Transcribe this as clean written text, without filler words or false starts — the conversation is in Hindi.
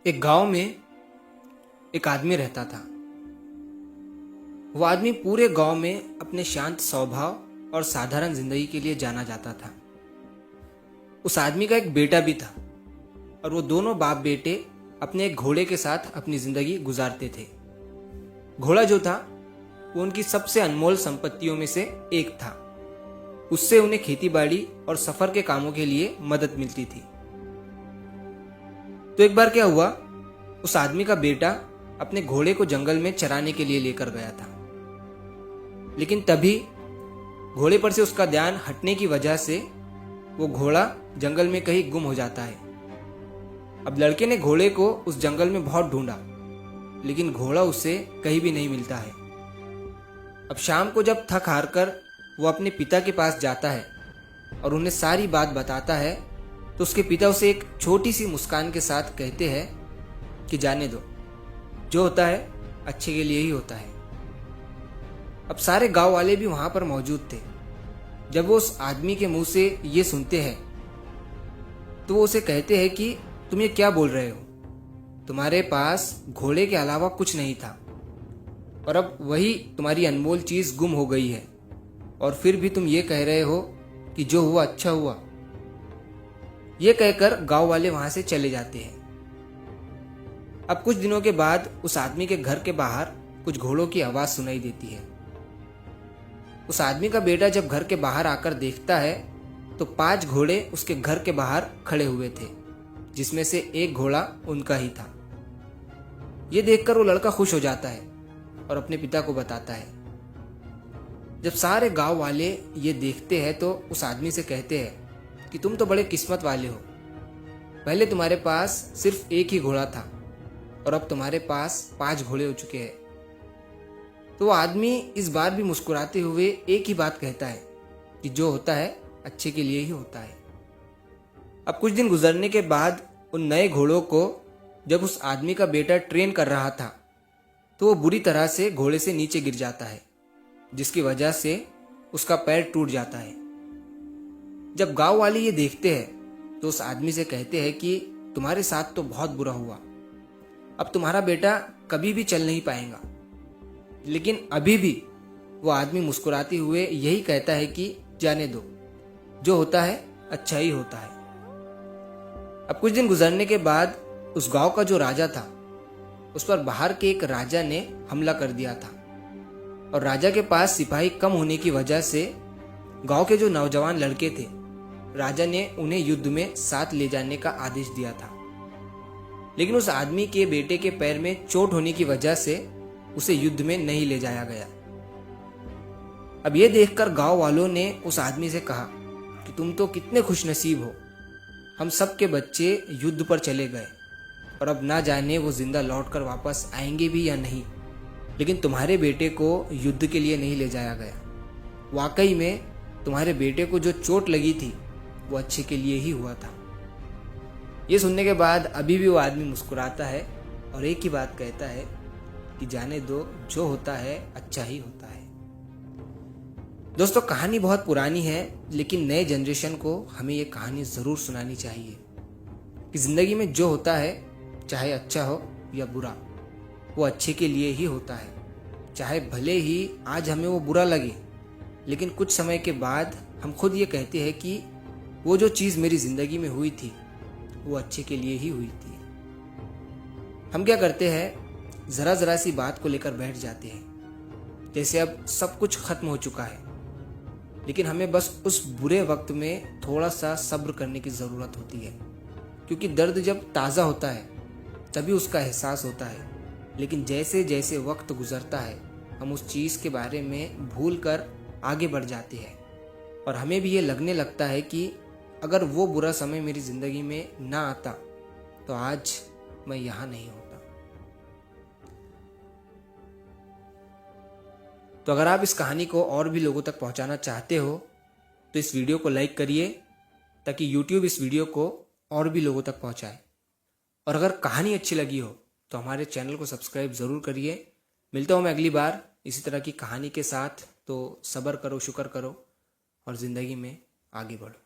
एक गांव में एक आदमी रहता था। वो आदमी पूरे गांव में अपने शांत स्वभाव और साधारण जिंदगी के लिए जाना जाता था। उस आदमी का एक बेटा भी था और वो दोनों बाप बेटे अपने एक घोड़े के साथ अपनी जिंदगी गुजारते थे। घोड़ा जो था वो उनकी सबसे अनमोल संपत्तियों में से एक था। उससे उन्हें खेती बाड़ी और सफर के कामों के लिए मदद मिलती थी। तो एक बार क्या हुआ, उस आदमी का बेटा अपने घोड़े को जंगल में चराने के लिए लेकर गया था, लेकिन तभी घोड़े पर से उसका ध्यान हटने की वजह से वो घोड़ा जंगल में कहीं गुम हो जाता है। अब लड़के ने घोड़े को उस जंगल में बहुत ढूंढा, लेकिन घोड़ा उसे कहीं भी नहीं मिलता है। अब शाम को जब थक हार कर वो अपने पिता के पास जाता है और उन्हें सारी बात बताता है, तो उसके पिता उसे एक छोटी सी मुस्कान के साथ कहते हैं कि जाने दो, जो होता है अच्छे के लिए ही होता है। अब सारे गांव वाले भी वहां पर मौजूद थे। जब वो उस आदमी के मुंह से ये सुनते हैं तो वो उसे कहते हैं कि तुम ये क्या बोल रहे हो, तुम्हारे पास घोड़े के अलावा कुछ नहीं था और अब वही तुम्हारी अनमोल चीज गुम हो गई है, और फिर भी तुम ये कह रहे हो कि जो हुआ अच्छा हुआ। ये कहकर गांव वाले वहां से चले जाते हैं। अब कुछ दिनों के बाद उस आदमी के घर के बाहर कुछ घोड़ों की आवाज सुनाई देती है। उस आदमी का बेटा जब घर के बाहर आकर देखता है तो 5 घोड़े उसके घर के बाहर खड़े हुए थे, जिसमें से एक घोड़ा उनका ही था। ये देखकर वो लड़का खुश हो जाता है और अपने पिता को बताता है। जब सारे गांव वाले ये देखते हैं तो उस आदमी से कहते हैं कि तुम तो बड़े किस्मत वाले हो, पहले तुम्हारे पास सिर्फ एक ही घोड़ा था और अब तुम्हारे पास 5 घोड़े हो चुके हैं। तो वो आदमी इस बार भी मुस्कुराते हुए एक ही बात कहता है कि जो होता है अच्छे के लिए ही होता है। अब कुछ दिन गुजरने के बाद उन नए घोड़ों को जब उस आदमी का बेटा ट्रेन कर रहा था तो वो बुरी तरह से घोड़े से नीचे गिर जाता है, जिसकी वजह से उसका पैर टूट जाता है। जब गांव वाले ये देखते हैं तो उस आदमी से कहते हैं कि तुम्हारे साथ तो बहुत बुरा हुआ, अब तुम्हारा बेटा कभी भी चल नहीं पाएगा। लेकिन अभी भी वो आदमी मुस्कुराते हुए यही कहता है कि जाने दो, जो होता है अच्छा ही होता है। अब कुछ दिन गुजरने के बाद उस गांव का जो राजा था, उस पर बाहर के एक राजा ने हमला कर दिया था, और राजा के पास सिपाही कम होने की वजह से गांव के जो नौजवान लड़के थे, राजा ने उन्हें युद्ध में साथ ले जाने का आदेश दिया था। लेकिन उस आदमी के बेटे के पैर में चोट होने की वजह से उसे युद्ध में नहीं ले जाया गया। अब यह देखकर गांव वालों ने उस आदमी से कहा कि तुम तो कितने खुशनसीब हो, हम सब के बच्चे युद्ध पर चले गए और अब ना जाने वो जिंदा लौटकर वापस आएंगे भी या नहीं, लेकिन तुम्हारे बेटे को युद्ध के लिए नहीं ले जाया गया। वाकई में तुम्हारे बेटे को जो चोट लगी थी वो अच्छे के लिए ही हुआ था। ये सुनने के बाद अभी भी वो आदमी मुस्कुराता है और एक ही बात कहता है कि जाने दो, जो होता है अच्छा ही होता है। दोस्तों, कहानी बहुत पुरानी है, लेकिन नए जनरेशन को हमें ये कहानी जरूर सुनानी चाहिए कि जिंदगी में जो होता है, चाहे अच्छा हो या बुरा, वो अच्छे के लिए ही होता है। चाहे भले ही आज हमें वो बुरा लगे, लेकिन कुछ समय के बाद हम खुद ये कहते हैं कि वो जो चीज़ मेरी जिंदगी में हुई थी वो अच्छे के लिए ही हुई थी। हम क्या करते हैं, जरा जरा सी बात को लेकर बैठ जाते हैं, जैसे अब सब कुछ खत्म हो चुका है, लेकिन हमें बस उस बुरे वक्त में थोड़ा सा सब्र करने की ज़रूरत होती है, क्योंकि दर्द जब ताज़ा होता है तभी उसका एहसास होता है। लेकिन जैसे जैसे वक्त गुजरता है हम उस चीज़ के बारे में भूल कर आगे बढ़ जाते हैं, और हमें भी ये लगने लगता है कि अगर वो बुरा समय मेरी ज़िंदगी में ना आता तो आज मैं यहाँ नहीं होता। तो अगर आप इस कहानी को और भी लोगों तक पहुंचाना चाहते हो तो इस वीडियो को लाइक करिए, ताकि YouTube इस वीडियो को और भी लोगों तक पहुंचाए। और अगर कहानी अच्छी लगी हो तो हमारे चैनल को सब्सक्राइब ज़रूर करिए। मिलता हूँ मैं अगली बार इसी तरह की कहानी के साथ। तो सब्र करो, शुक्र करो और ज़िंदगी में आगे बढ़ो।